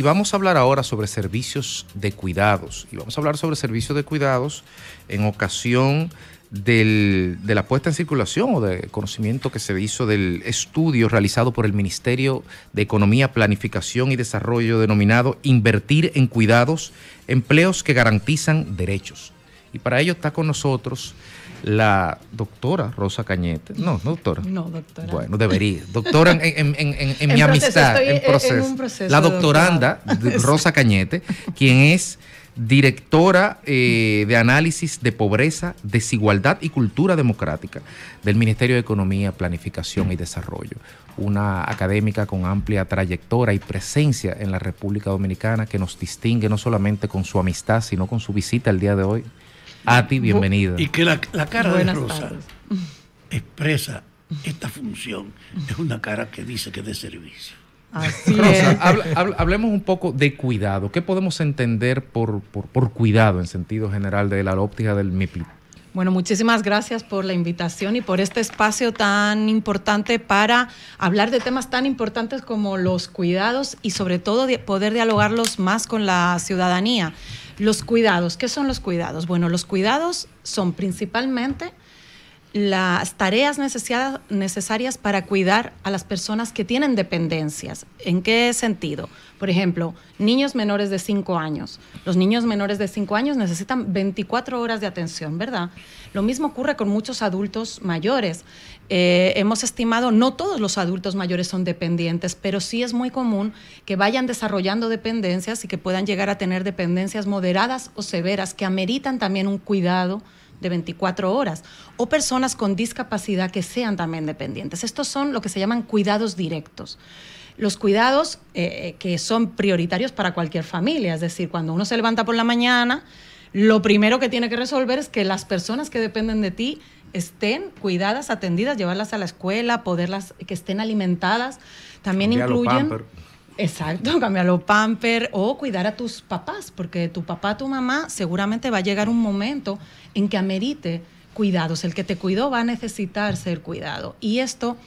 Y vamos a hablar ahora sobre servicios de cuidados. Y vamos a hablar sobre servicios de cuidados en ocasión de la puesta en circulación o de conocimiento que se hizo del estudio realizado por el Ministerio de Economía, Planificación y Desarrollo denominado Invertir en Cuidados, empleos que garantizan derechos. Y para ello está con nosotros la doctora Rosa Cañete. No, doctora. No, doctora. Bueno, debería. Doctora en mi amistad, en proceso. En un proceso. La doctoranda Rosa Cañete, quien es directora de análisis de pobreza, desigualdad y cultura democrática del Ministerio de Economía, Planificación y Desarrollo. Una académica con amplia trayectoria y presencia en la República Dominicana que nos distingue no solamente con su amistad, sino con su visita el día de hoy. Ati, bienvenida. Y que la cara Buenas de Rosa tardes. expresa esta función, es una cara que dice que es de servicio. Así Rosa, es. hablemos un poco de cuidado. ¿Qué podemos entender por cuidado en sentido general de la óptica del MIPLI? Bueno, muchísimas gracias por la invitación y por este espacio tan importante para hablar de temas tan importantes como los cuidados y sobre todo poder dialogarlos más con la ciudadanía. Los cuidados, ¿qué son los cuidados? Bueno, los cuidados son principalmente las tareas necesarias para cuidar a las personas que tienen dependencias. ¿En qué sentido? Por ejemplo, niños menores de 5 años. Los niños menores de 5 años necesitan 24 horas de atención, ¿verdad? Lo mismo ocurre con muchos adultos mayores. Hemos estimado, no todos los adultos mayores son dependientes, pero sí es muy común que vayan desarrollando dependencias y que puedan llegar a tener dependencias moderadas o severas que ameritan también un cuidado de 24 horas, o personas con discapacidad que sean también dependientes. Estos son lo que se llaman cuidados directos. Los cuidados que son prioritarios para cualquier familia, es decir, cuando uno se levanta por la mañana, lo primero que tiene que resolver es que las personas que dependen de ti estén cuidadas, atendidas, llevarlas a la escuela, que estén alimentadas. También incluyen... Exacto, cambiar los pampers o cuidar a tus papás, porque tu papá, tu mamá, seguramente va a llegar un momento en que amerite cuidados. El que te cuidó va a necesitar ser cuidado. Y esto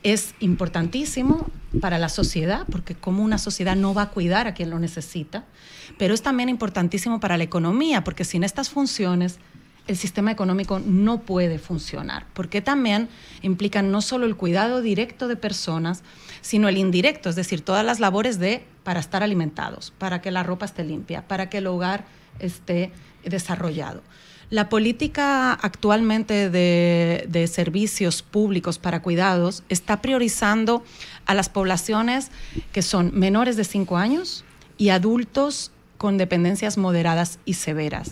es importantísimo para la sociedad, porque como una sociedad no va a cuidar a quien lo necesita, pero es también importantísimo para la economía, porque sin estas funciones el sistema económico no puede funcionar, porque también implican no solo el cuidado directo de personas, sino el indirecto, es decir, todas las labores para estar alimentados, para que la ropa esté limpia, para que el hogar esté desarrollado. La política actualmente de servicios públicos para cuidados está priorizando a las poblaciones que son menores de 5 años y adultos con dependencias moderadas y severas.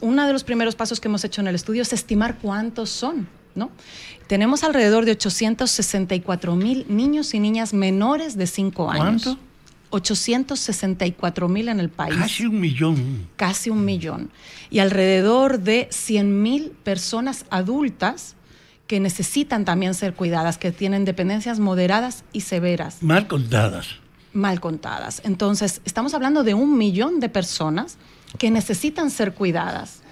Uno de los primeros pasos que hemos hecho en el estudio es estimar cuántos son, ¿no? Tenemos alrededor de 864,000 niños y niñas menores de 5 años. ¿Cuánto? 864,000 en el país. Casi 1 millón. Casi 1 millón. Y alrededor de 100,000 personas adultas que necesitan también ser cuidadas, que tienen dependencias moderadas y severas. Mal contadas. Mal contadas. Entonces, estamos hablando de 1 millón de personas que necesitan ser cuidadas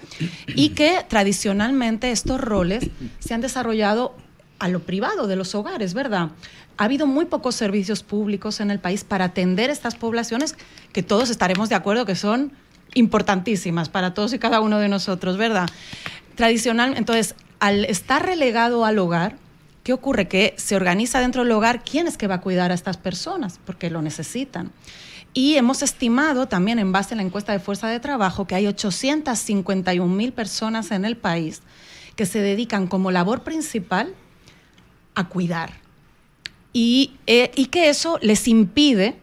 y que tradicionalmente estos roles se han desarrollado a lo privado de los hogares, ¿verdad? Ha habido muy pocos servicios públicos en el país para atender estas poblaciones que todos estaremos de acuerdo que son importantísimas para todos y cada uno de nosotros, ¿verdad? Entonces, al estar relegado al hogar, ¿qué ocurre? Que se organiza dentro del hogar quién es que va a cuidar a estas personas, porque lo necesitan. Y hemos estimado también en base a la encuesta de fuerza de trabajo que hay 851,000 personas en el país que se dedican como labor principal a cuidar y que eso les impide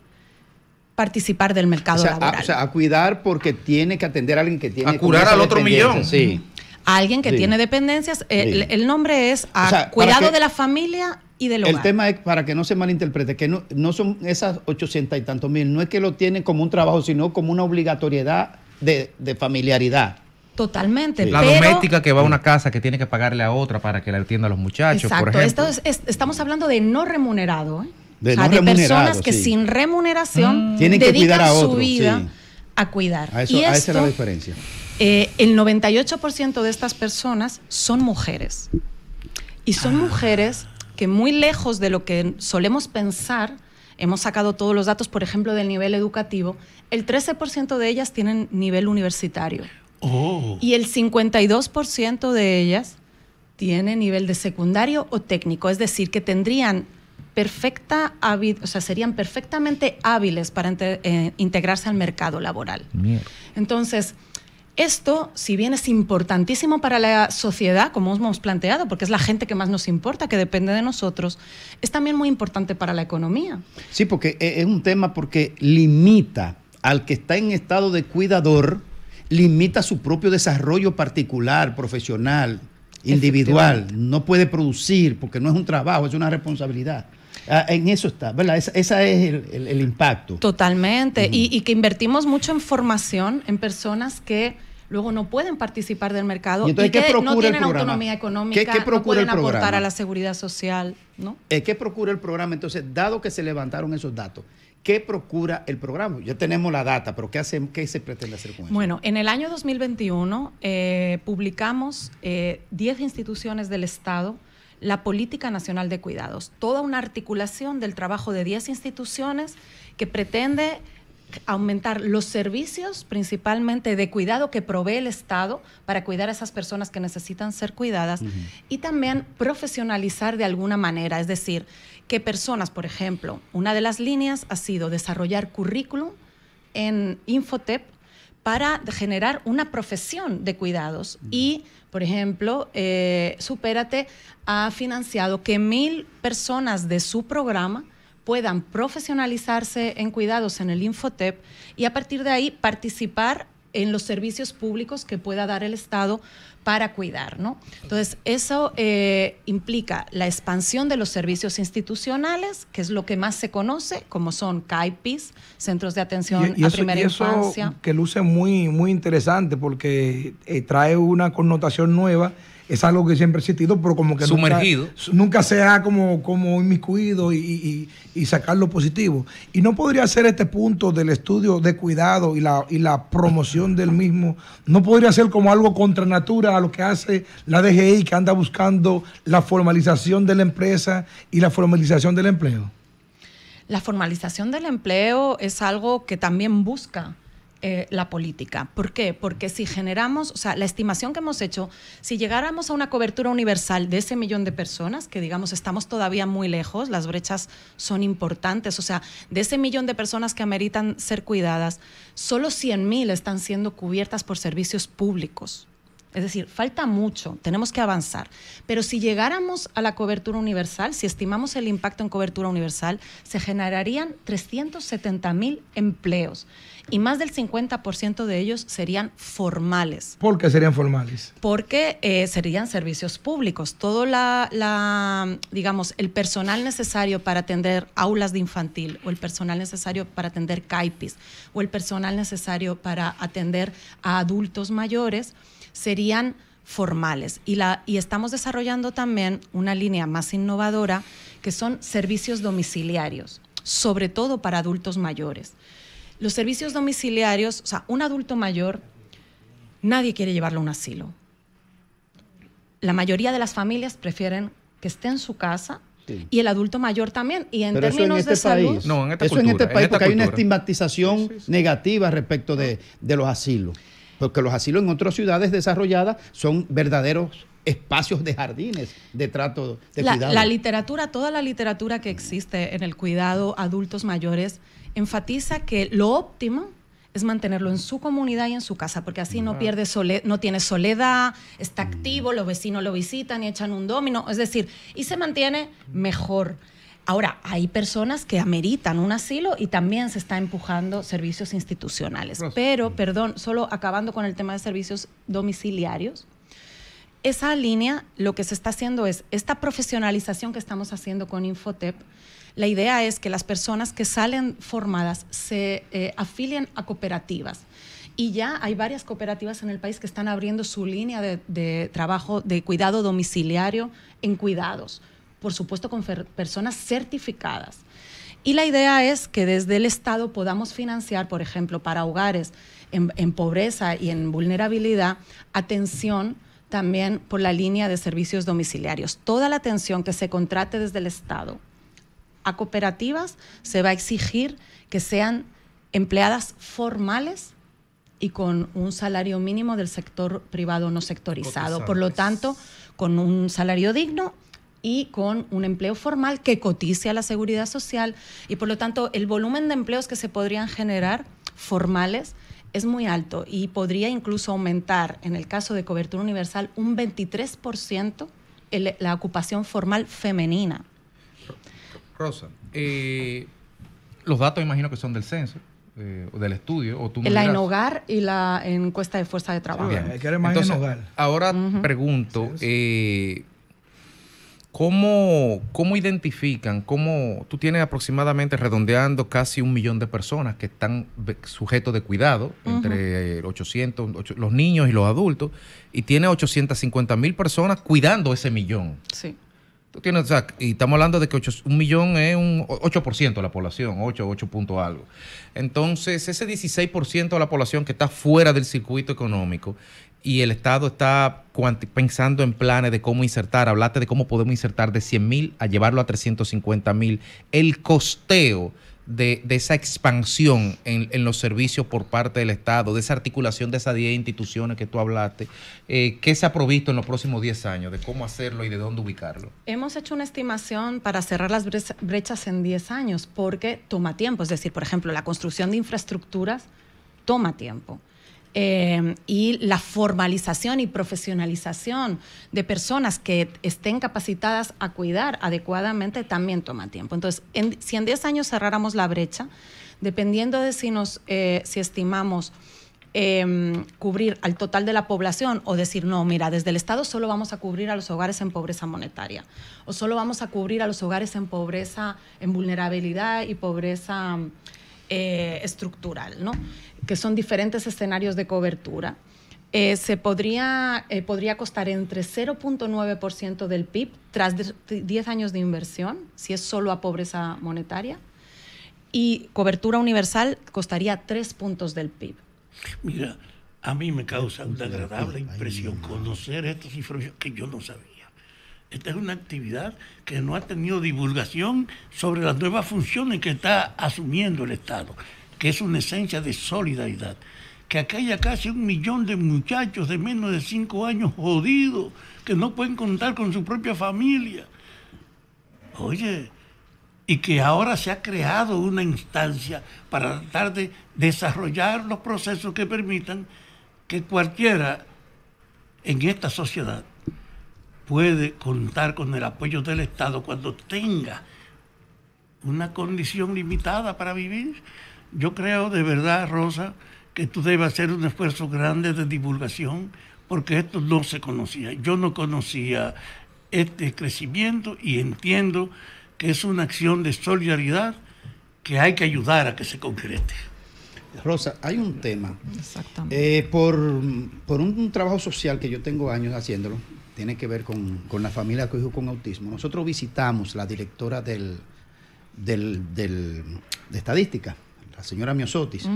participar del mercado laboral. O sea, a cuidar porque tiene que atender a alguien que tiene... A curar al otro millón. Sí. A alguien que tiene dependencias. El nombre es cuidado de la familia y del hogar. El tema es, para que no se malinterprete, que no son esas 800 y tantos mil, no es que lo tienen como un trabajo, sino como una obligatoriedad de familiaridad. Totalmente. Sí. La doméstica que va a una casa que tiene que pagarle a otra para que le atienda a los muchachos, exacto, por ejemplo. Estamos hablando de no remunerado, ¿eh? De personas que sin remuneración tienen que cuidar a su otros, vida sí, a cuidar. a esa es la diferencia. El 98% de estas personas son mujeres. Y son mujeres que muy lejos de lo que solemos pensar, hemos sacado todos los datos, por ejemplo, del nivel educativo, el 13% de ellas tienen nivel universitario. Oh. Y el 52% de ellas tiene nivel de secundario o técnico, es decir, que tendrían serían perfectamente hábiles para integrarse al mercado laboral. Mierda. Entonces, esto, si bien es importantísimo para la sociedad, como hemos planteado, porque es la gente que más nos importa, que depende de nosotros, es también muy importante para la economía. Sí, porque es un tema porque limita al que está en estado de cuidador, limita su propio desarrollo particular, profesional, individual. No puede producir porque no es un trabajo, es una responsabilidad. En eso está, ¿verdad? Ese es el impacto. Totalmente. Y que invertimos mucho en formación en personas que luego no pueden participar del mercado y que no tienen autonomía económica, no pueden aportar a la seguridad social, ¿no? ¿Qué procura el programa? Entonces, dado que se levantaron esos datos, ¿qué procura el programa? Ya tenemos la data, pero ¿qué se pretende hacer con eso? Bueno, en el año 2021 publicamos 10 instituciones del Estado la Política Nacional de Cuidados, toda una articulación del trabajo de 10 instituciones que pretende aumentar los servicios principalmente de cuidado que provee el Estado para cuidar a esas personas que necesitan ser cuidadas y también profesionalizar de alguna manera, es decir, que personas, por ejemplo, una de las líneas ha sido desarrollar currículum en Infotep para generar una profesión de cuidados y, por ejemplo, Supérate ha financiado que 1,000 personas de su programa puedan profesionalizarse en cuidados en el Infotep y a partir de ahí participar en los servicios públicos que pueda dar el Estado para cuidar, ¿no? Entonces, eso implica la expansión de los servicios institucionales, que es lo que más se conoce, como son CAIPIS, Centros de Atención a Primera Infancia. Eso que luce muy, muy interesante porque trae una connotación nueva. Es algo que siempre ha existido, pero como que sumergido. Nunca se ha como inmiscuido y sacar lo positivo. Y no podría ser este punto del estudio de cuidado y la promoción del mismo, no podría ser como algo contra natura a lo que hace la DGI, que anda buscando la formalización de la empresa y la formalización del empleo. La formalización del empleo es algo que también busca la política. ¿Por qué? Porque si generamos, o sea, la estimación que hemos hecho, si llegáramos a una cobertura universal de ese 1,000,000 de personas, que digamos estamos todavía muy lejos, las brechas son importantes, o sea, de ese 1,000,000 de personas que ameritan ser cuidadas, solo 100,000 están siendo cubiertas por servicios públicos. Es decir, falta mucho, tenemos que avanzar. Pero si llegáramos a la cobertura universal, si estimamos el impacto en cobertura universal, se generarían 370,000 empleos y más del 50% de ellos serían formales. ¿Por qué serían formales? Porque serían servicios públicos. Todo digamos, el personal necesario para atender aulas de infantil o el personal necesario para atender CAIPIS o el personal necesario para atender a adultos mayores serían formales. Y estamos desarrollando también una línea más innovadora que son servicios domiciliarios, sobre todo para adultos mayores. Los servicios domiciliarios, o sea, un adulto mayor, nadie quiere llevarlo a un asilo. La mayoría de las familias prefieren que esté en su casa. Sí. Y el adulto mayor también. Y en pero términos eso en este de país. salud. No, en esta eso cultura, en este país, porque hay una estigmatización negativa respecto de los asilos. Porque los asilos en otras ciudades desarrolladas son verdaderos espacios de jardines de trato de cuidado. La literatura, toda la literatura que existe en el cuidado a adultos mayores enfatiza que lo óptimo es mantenerlo en su comunidad y en su casa, porque así no pierde no tiene soledad, está activo, los vecinos lo visitan y echan un dominó, es decir, y se mantiene mejor. Ahora, hay personas que ameritan un asilo y también se está empujando servicios institucionales. Pero, perdón, solo acabando con el tema de servicios domiciliarios, esa línea lo que se está haciendo es esta profesionalización que estamos haciendo con Infotep. La idea es que las personas que salen formadas se afilien a cooperativas. Y ya hay varias cooperativas en el país que están abriendo su línea de trabajo de cuidado domiciliario en cuidados. Por supuesto con personas certificadas. Y la idea es que desde el Estado podamos financiar, por ejemplo, para hogares en pobreza y en vulnerabilidad, atención también por la línea de servicios domiciliarios. Toda la atención que se contrate desde el Estado a cooperativas se va a exigir que sean empleadas formales y con un salario mínimo del sector privado no sectorizado. Por lo tanto, con un salario digno y con un empleo formal que cotice a la seguridad social. Y por lo tanto, el volumen de empleos que se podrían generar formales es muy alto y podría incluso aumentar, en el caso de cobertura universal, un 23% la ocupación formal femenina. Rosa, los datos imagino que son del censo. O del estudio, o tú me La dirás. Enogar y la encuesta de fuerza de trabajo. Bien. Entonces, ahora pregunto, ¿cómo identifican, tú tienes aproximadamente, redondeando, casi 1 millón de personas que están sujetos de cuidado, entre 800, los niños y los adultos, y tiene 850,000 personas cuidando ese millón? Sí. Tú tienes, o sea, y estamos hablando de que 1 millón es un 8% de la población, 8 punto algo. Entonces, ese 16% de la población que está fuera del circuito económico y el Estado está pensando en planes de cómo insertar, hablaste de cómo podemos insertar de 100,000 a llevarlo a 350,000, el costeo de esa expansión en los servicios por parte del Estado, de esa articulación de esas 10 instituciones que tú hablaste, ¿qué se ha provisto en los próximos 10 años de cómo hacerlo y de dónde ubicarlo? Hemos hecho una estimación para cerrar las brechas en 10 años porque toma tiempo. Es decir, por ejemplo, la construcción de infraestructuras toma tiempo. Y la formalización y profesionalización de personas que estén capacitadas a cuidar adecuadamente también toma tiempo. Entonces, si en 10 años cerráramos la brecha, dependiendo de si estimamos cubrir al total de la población o decir, no, mira, desde el Estado solo vamos a cubrir a los hogares en pobreza monetaria o solo vamos a cubrir a los hogares en pobreza, en vulnerabilidad y pobreza estructural, ¿no? Que son diferentes escenarios de cobertura. Podría costar entre 0.9% del PIB tras 10 años de inversión, si es solo a pobreza monetaria, y cobertura universal costaría 3 puntos del PIB. Mira, a mí me causa una agradable impresión conocer estas informaciones que yo no sabía. Esta es una actividad que no ha tenido divulgación sobre las nuevas funciones que está asumiendo el Estado, que es una esencia de solidaridad. Que acá haya casi 1 millón de muchachos de menos de 5 años jodidos, que no pueden contar con su propia familia. Oye, y que ahora se ha creado una instancia para tratar de desarrollar los procesos que permitan que cualquiera en esta sociedad puede contar con el apoyo del Estado cuando tenga una condición limitada para vivir. Yo creo de verdad, Rosa, que tú debes hacer un esfuerzo grande de divulgación, porque esto no se conocía. Yo no conocía este crecimiento y entiendo que es una acción de solidaridad que hay que ayudar a que se concrete. Rosa, hay un tema. Exactamente. Por un trabajo social que yo tengo años haciéndolo, tiene que ver con la familia con hijos con autismo. Nosotros visitamos la directora de estadística, la señora Miosotis,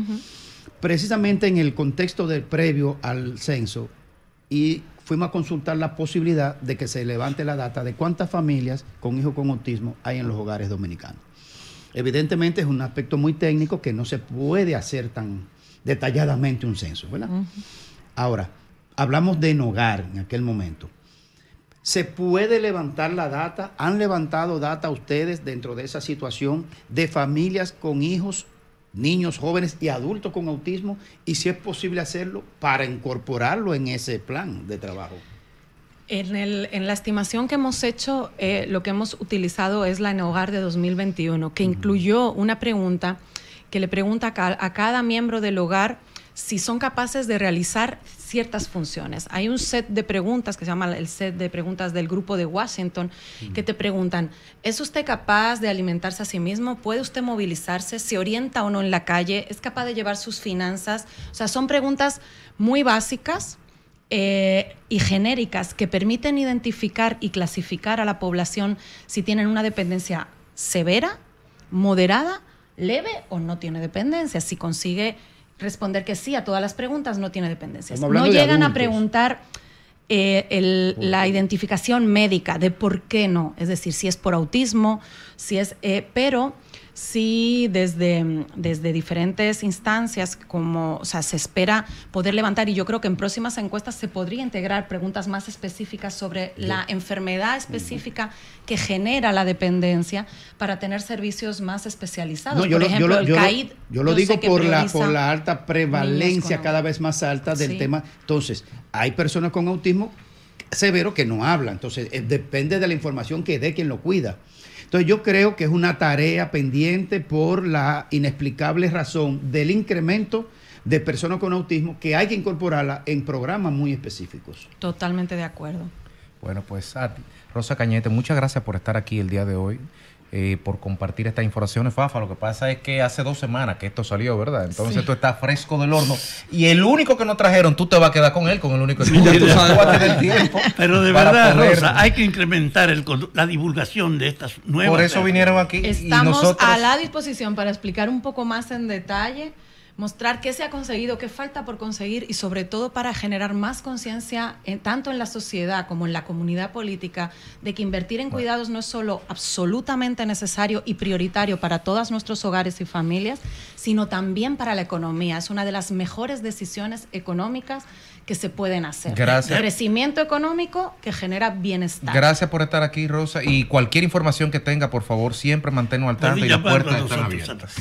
precisamente en el contexto del previo al censo, y fuimos a consultar la posibilidad de que se levante la data de cuántas familias con hijos con autismo hay en los hogares dominicanos. Evidentemente es un aspecto muy técnico que no se puede hacer tan detalladamente un censo, ¿verdad? Ahora, hablamos de Enogar en aquel momento. ¿Se puede levantar la data? ¿Han levantado data ustedes dentro de esa situación de familias con hijos, niños, jóvenes y adultos con autismo? Y si es posible hacerlo para incorporarlo en ese plan de trabajo. En la estimación que hemos hecho, lo que hemos utilizado es la Enogar de 2021, que incluyó una pregunta que le pregunta a cada miembro del hogar si son capaces de realizar ciertas funciones. Hay un set de preguntas que se llama el set de preguntas del grupo de Washington, que te preguntan, ¿es usted capaz de alimentarse a sí mismo? ¿Puede usted movilizarse? ¿Se orienta o no en la calle? ¿Es capaz de llevar sus finanzas? O sea, son preguntas muy básicas y genéricas que permiten identificar y clasificar a la población si tienen una dependencia severa, moderada, leve o no tiene dependencia. Si consigue responder que sí a todas las preguntas, no tiene dependencias. No llegan a preguntar la identificación médica de por qué no, es decir, si es por autismo, si es, pero sí desde diferentes instancias, como, o sea, se espera poder levantar, y yo creo que en próximas encuestas se podría integrar preguntas más específicas sobre la enfermedad específica que genera la dependencia para tener servicios más especializados. No, por ejemplo, el CAID. Yo lo digo por la alta prevalencia cada vez más alta del tema. Entonces, hay personas con autismo severo que no hablan. Entonces, depende de la información que dé quien lo cuida. Entonces yo creo que es una tarea pendiente por la inexplicable razón del incremento de personas con autismo que hay que incorporarla en programas muy específicos. Totalmente de acuerdo. Bueno, pues Rosa Cañete, muchas gracias por estar aquí el día de hoy, por compartir estas informaciones, Fafa. Lo que pasa es que hace 2 semanas que esto salió, ¿verdad? Entonces tú estás fresco del horno. Y el único que no trajeron, tú te vas a quedar con él, con el único estudio. Tú vas a tener tiempo. Pero de verdad, Rosa, hay que incrementar la divulgación de estas nuevas. Por eso vinieron aquí. Estamos a la disposición para explicar un poco más en detalle, mostrar qué se ha conseguido, qué falta por conseguir y sobre todo para generar más conciencia tanto en la sociedad como en la comunidad política de que invertir en cuidados no es solo absolutamente necesario y prioritario para todos nuestros hogares y familias, sino también para la economía. Es una de las mejores decisiones económicas que se pueden hacer. Gracias. Crecimiento económico que genera bienestar. Gracias por estar aquí, Rosa. Y cualquier información que tenga, por favor, siempre manténnos al tanto y las puertas están abiertas.